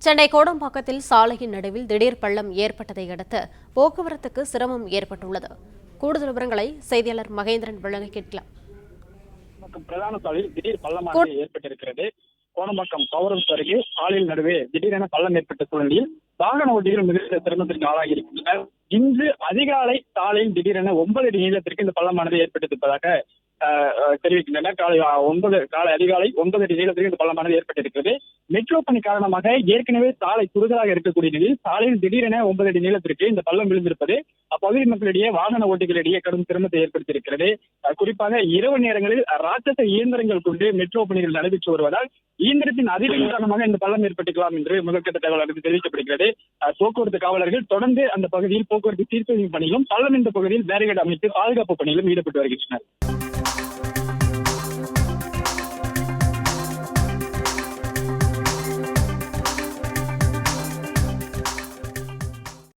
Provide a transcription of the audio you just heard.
சென்னை கோடம்பாக்கத்தில் சாலையின் நடுவில் திடீர் பள்ளம் ஏற்பட்டதை அடுத்து போக்குவரத்துக்கு சிரமம் ஏற்பட்டுள்ளது. கூடுதல் விவரங்களை செய்தியாளர் மகேந்திரன் வழங்க கேட்கலாம். பிரதான சாலையில் திடீர் பள்ளமானது ஏற்பட்டிருக்கிறது. கோடம்பாக்கம் பவர் அருகே சாலையில் நடுவே திடீரென பள்ளம் ஏற்பட்ட சூழ்நிலையில் வாகன ஓட்டிகள் மிகுந்த சிரமத்திற்கு ஆளாகி இருக்கின்றனர். இன்று அதிகாலை சாலையில் திடீரென 9 அடி நீளத்திற்கு இந்த பள்ளமானது ஏற்பட்டிருப்பதாக தெரிவிக்கின்றனர். காலை அதிகாலை 9 அடி நீளத்திற்கு இந்த பள்ளமானது ஏற்பட்டிருக்கிறது. மெட்ரோ பணி காரணமாக ஏற்கனவே சாலை குறுகலாக இருக்கக்கூடிய நிலையில் சாலையில் திடீரென 9 அடி நீளத்திற்கு இந்த பள்ளம் விழுந்திருப்பது அப்பகுதி மக்களிடையே வாகன ஓட்டிகளிடையே கடும் சிரமத்தை ஏற்படுத்தியிருக்கிறது. குறிப்பாக இரவு நேரங்களில் ராட்சச இயந்திரங்கள் கொண்டு மெட்ரோ பணிகள் நடைபெற்று வருவதால் இயந்திரத்தின் அதிக காரணமாக இந்த பள்ளம் ஏற்பட்டுக்கலாம் என்று முதற்கட்ட தகவல் தெரிவிக்கப்படுகிறது. போக்குவரத்து காவலர்கள் தொடர்ந்து அந்த பகுதியில் போக்குவரத்து சீர்திருத்தும் பணியிலும் பள்ளம் இந்த பகுதியில் பேரிகேட் அமைத்து பாதுகாப்பு பணியிலும் ஈடுபட்டு வருகின்றனர்.